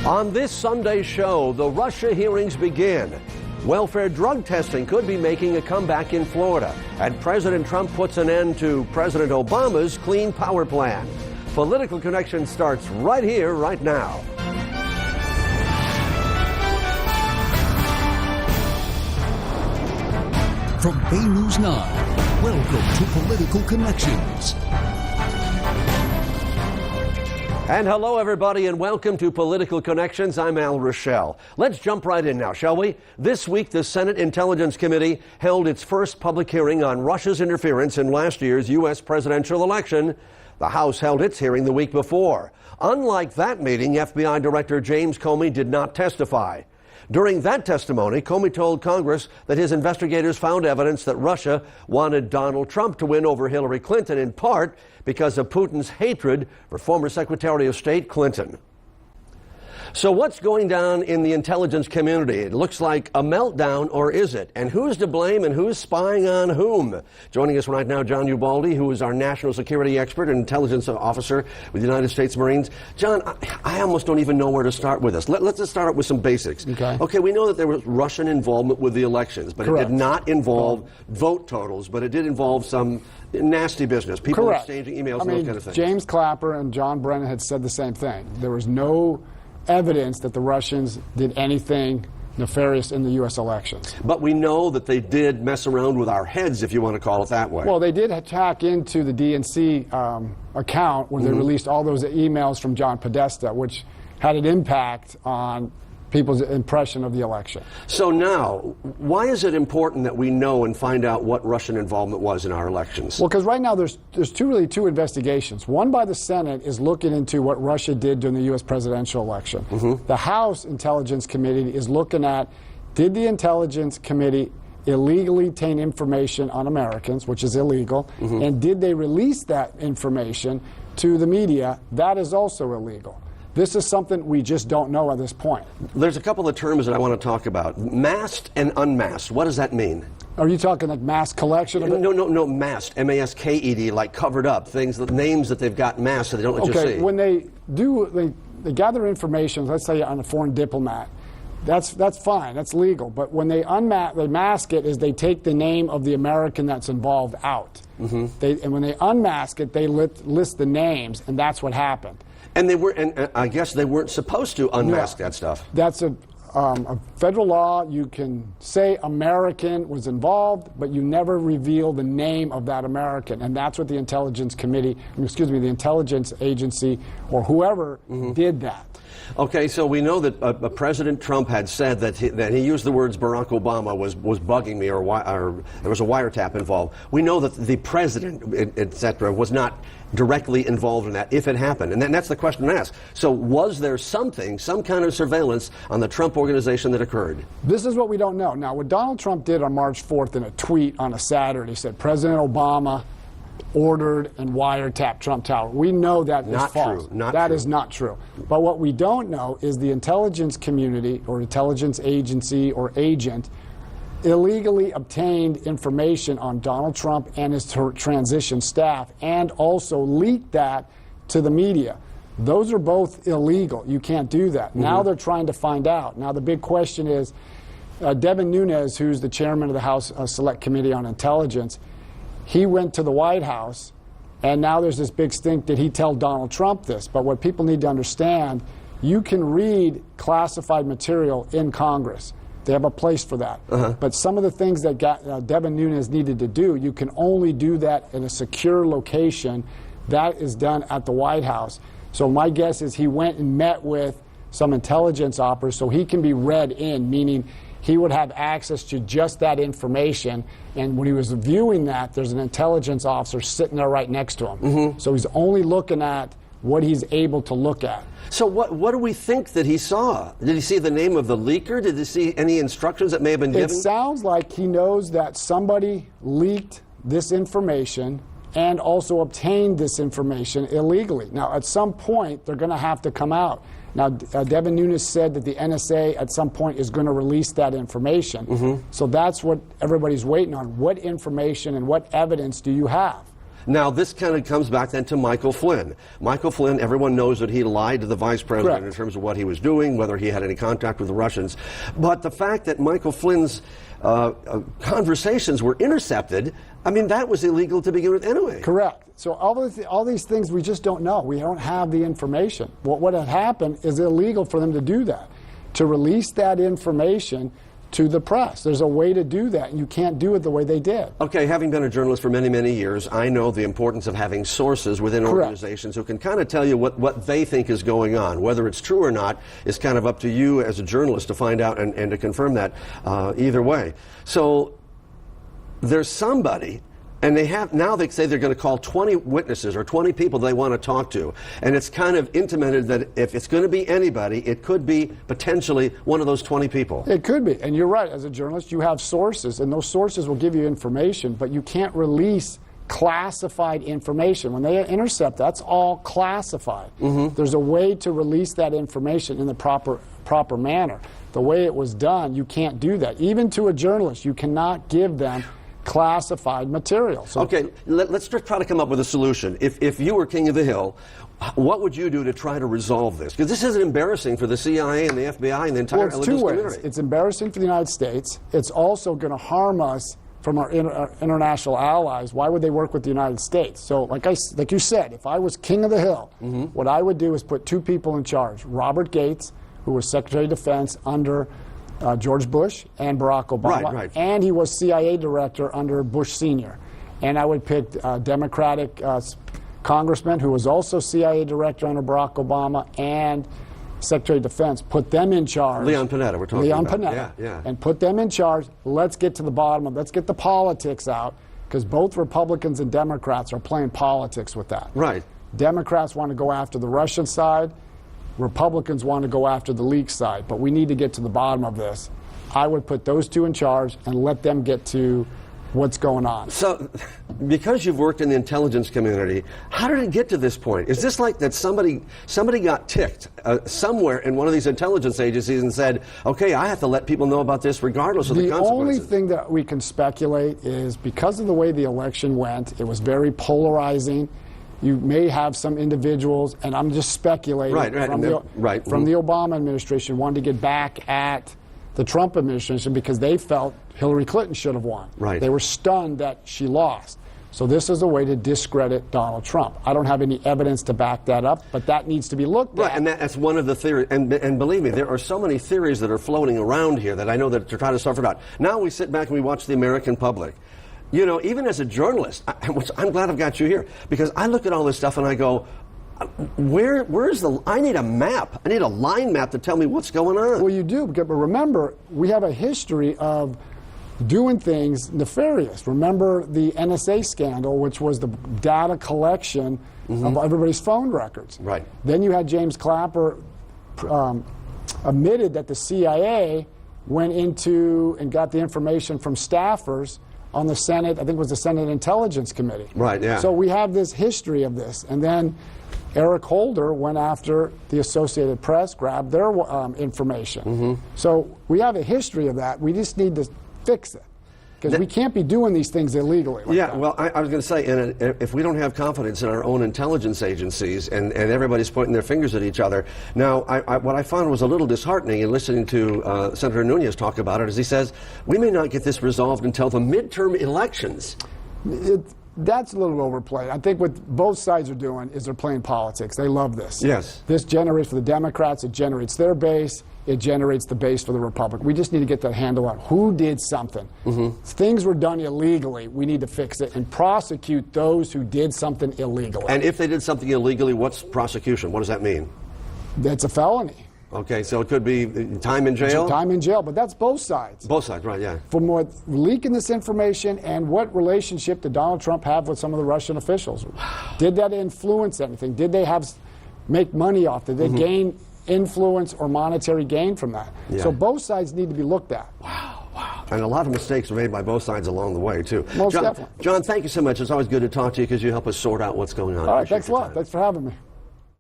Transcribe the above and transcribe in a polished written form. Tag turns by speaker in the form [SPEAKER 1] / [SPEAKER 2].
[SPEAKER 1] On this Sunday show, the Russia hearings begin. Welfare drug testing could be making a comeback in Florida, and President Trump puts an end to President Obama's Clean Power Plan. Political Connection starts right here, right now.
[SPEAKER 2] From Bay News 9, welcome to Political Connections.
[SPEAKER 1] And hello, everybody, and welcome to Political Connections. I'm Al Rochelle. Let's jump right in now, shall we? This week, the Senate Intelligence Committee held its first public hearing on Russia's interference in last year's U.S. presidential election. The House held its hearing the week before. Unlike that meeting, FBI Director James Comey did not testify. During that testimony, Comey told Congress that his investigators found evidence that Russia wanted Donald Trump to win over Hillary Clinton, in part because of Putin's hatred for former Secretary of State Clinton. So what's going down in the intelligence community? It looks like a meltdown, or is it? And who's to blame and who's spying on whom? Joining us right now, John Ubaldi, who is our national security expert and intelligence officer with the United States Marines. John, I almost don't even know where to start with this. Let's just start out with some basics. Okay, we know that there was Russian involvement with the elections, but Correct. It did not involve vote totals, but it did involve some nasty business, people
[SPEAKER 3] Correct.
[SPEAKER 1] Exchanging emails and those kind of things.
[SPEAKER 3] James Clapper and John Brennan had said the same thing. There was no evidence that the Russians did anything nefarious in the U.S. elections.
[SPEAKER 1] But we know that they did mess around with our heads, if you want to call it that way.
[SPEAKER 3] Well, they did hack into the DNC account where they released all those emails from John Podesta, which had an impact on people's impression of the election.
[SPEAKER 1] So now, why is it important that we know and find out what Russian involvement was in our elections?
[SPEAKER 3] Well, because right now there's two investigations. One by the Senate is looking into what Russia did during the U.S. presidential election. The House Intelligence Committee is looking at, did the Intelligence Committee illegally obtain information on Americans, which is illegal, and did they release that information to the media? That is also illegal. This is something we just don't know at this point.
[SPEAKER 1] There's a couple of terms that I want to talk about. Masked and unmasked. What does that mean?
[SPEAKER 3] Are you talking like mass collection of it?
[SPEAKER 1] No, masked. M-A-S-K-E-D, like covered up. Things, the names that they've got masked so they don't let you see.
[SPEAKER 3] Okay, when they gather information, let's say on a foreign diplomat, that's fine, that's legal. But when they mask it, is they take the name of the American that's involved out. And when they unmask it, they list the names, and that's what happened.
[SPEAKER 1] And I guess they weren't supposed to unmask that stuff.
[SPEAKER 3] That's a federal law. You can say American was involved, but you never reveal the name of that American. And that's what the Intelligence Committee, the Intelligence Agency, or whoever did that.
[SPEAKER 1] Okay, so we know that President Trump had said that he used the words Barack Obama was bugging me, or there was a wiretap involved. We know that the president, etc., was not directly involved in that, if it happened. And that's the question to ask. So was there some kind of surveillance on the Trump organization that occurred?
[SPEAKER 3] This is what we don't know. Now, what Donald Trump did on March 4th in a tweet on a Saturday, he said President Obama ordered and wiretapped Trump Tower. We know that is false. That is not true. But what we don't know is the intelligence community or intelligence agency or agent illegally obtained information on Donald Trump and his transition staff and also leaked that to the media. Those are both illegal. You can't do that. Now they're trying to find out. Now the big question is, Devin Nunes, who's the chairman of the House Select Committee on Intelligence, he went to the White House, and now there's this big stink. Did he tell Donald Trump this? But what people need to understand, you can read classified material in Congress. They have a place for that. But some of the things that Devin Nunes needed to do, you can only do that in a secure location. That is done at the White House. So my guess is he went and met with some intelligence operators so he can be read in, meaning he would have access to just that information. And when he was viewing that, there's an intelligence officer sitting there right next to him. So he's only looking at what he's able to look at.
[SPEAKER 1] So what do we think that he saw? Did he see the name of the leaker? Did he see any instructions that may have been given?
[SPEAKER 3] It sounds like he knows that somebody leaked this information and also obtained this information illegally. Now, at some point, they're going to have to come out. Now, Devin Nunes said that the NSA at some point is going to release that information. So that's what everybody's waiting on. What information and what evidence do you have?
[SPEAKER 1] Now, this kind of comes back then to Michael Flynn. Michael Flynn, everyone knows that he lied to the vice president
[SPEAKER 3] Correct.
[SPEAKER 1] in terms of what he was doing, whether he had any contact with the Russians. But the fact that Michael Flynn's conversations were intercepted, I mean, that was illegal to begin with anyway.
[SPEAKER 3] Correct. So all these things we just don't know. We don't have the information. What had happened is illegal for them to do that, to release that information to the press. There's a way to do that, and you can't do it the way they did.
[SPEAKER 1] Okay, having been a journalist for many, many years, I know the importance of having sources within
[SPEAKER 3] Correct.
[SPEAKER 1] organizations who can kind of tell you what they think is going on. Whether it's true or not is kind of up to you as a journalist to find out and to confirm that either way. So there's somebody, and they say they're going to call 20 witnesses or 20 people they want to talk to. And it's kind of intimated that if it's going to be anybody, it could be potentially one of those 20 people.
[SPEAKER 3] It could be. And you're right. As a journalist, you have sources, and those sources will give you information, but you can't release classified information. When they intercept, that's all classified. Mm-hmm. There's a way to release that information in the proper manner. The way it was done, you can't do that. Even to a journalist, you cannot give them classified material. So
[SPEAKER 1] okay, let's just try to come up with a solution. If you were king of the hill, what would you do to try to resolve this? Because this is embarrassing for the CIA and the FBI and the entire intelligence community.
[SPEAKER 3] It's embarrassing for the United States. It's also going to harm us from our international allies. Why would they work with the United States? So like you said, if I was king of the hill, what I would do is put two people in charge. Robert Gates, who was Secretary of Defense under George Bush and Barack Obama,
[SPEAKER 1] right.
[SPEAKER 3] And he was CIA director under Bush Sr. And I would pick Democratic congressman who was also CIA director under Barack Obama and Secretary of Defense. Put them in charge.
[SPEAKER 1] Leon Panetta, we're talking about.
[SPEAKER 3] Leon Panetta.
[SPEAKER 1] Yeah.
[SPEAKER 3] And put them in charge. Let's get to the bottom of it. Let's get the politics out, because both Republicans and Democrats are playing politics with that.
[SPEAKER 1] Right.
[SPEAKER 3] Democrats want to go after the Russian side. Republicans want to go after the leak side, but we need to get to the bottom of this. I would put those two in charge and let them get to what's going on.
[SPEAKER 1] So, because you've worked in the intelligence community, how did it get to this point? Is this like that somebody got ticked somewhere in one of these intelligence agencies and said, okay, I have to let people know about this regardless of the consequences?
[SPEAKER 3] The only thing that we can speculate is because of the way the election went, it was very polarizing. You may have some individuals, and I'm just speculating, from the Obama administration wanted to get back at the Trump administration because they felt Hillary Clinton should have won.
[SPEAKER 1] Right.
[SPEAKER 3] They were stunned that she lost. So this is a way to discredit Donald Trump. I don't have any evidence to back that up, but that needs to be looked at.
[SPEAKER 1] Right, and that's one of the theories. And believe me, there are so many theories that are floating around here that I know that they're trying to sort it out. Now we sit back and we watch the American public. You know, even as a journalist, which I'm glad I've got you here, because I look at all this stuff and I go, where's I need a map. I need a line map to tell me what's going on.
[SPEAKER 3] Well, you do, but remember, we have a history of doing things nefarious. Remember the NSA scandal, which was the data collection of everybody's phone records.
[SPEAKER 1] Right.
[SPEAKER 3] Then you had James Clapper admitted that the CIA went into and got the information from staffers on the Senate, I think it was the Senate Intelligence Committee.
[SPEAKER 1] Right, yeah.
[SPEAKER 3] So we have this history of this. And then Eric Holder went after the Associated Press, grabbed their information. So we have a history of that. We just need to fix it. Because we can't be doing these things illegally.
[SPEAKER 1] Well, I was going to say, if we don't have confidence in our own intelligence agencies and everybody's pointing their fingers at each other. Now, what I found was a little disheartening in listening to Senator Nunes talk about it, is he says, we may not get this resolved until the midterm elections.
[SPEAKER 3] That's a little overplayed. I think what both sides are doing is they're playing politics. They love this.
[SPEAKER 1] Yes.
[SPEAKER 3] This generates for the Democrats, it generates their base, it generates the base for the Republicans. We just need to get that handle on who did something. Things were done illegally. We need to fix it and prosecute those who did something illegally.
[SPEAKER 1] And if they did something illegally, what's prosecution? What does that mean?
[SPEAKER 3] That's a felony.
[SPEAKER 1] Okay, so it could be time in jail?
[SPEAKER 3] Time in jail, but that's both sides.
[SPEAKER 1] Both sides, right, yeah.
[SPEAKER 3] For more leaking this information, and what relationship did Donald Trump have with some of the Russian officials? Did that influence anything? Did they make money off it? Did they gain influence or monetary gain from that?
[SPEAKER 1] Yeah.
[SPEAKER 3] So both sides need to be looked at.
[SPEAKER 1] Wow. And a lot of mistakes were made by both sides along the way, too.
[SPEAKER 3] Most definitely.
[SPEAKER 1] John, thank you so much. It's always good to talk to you because you help us sort out what's going on.
[SPEAKER 3] All right, thanks a lot. Thanks for having me.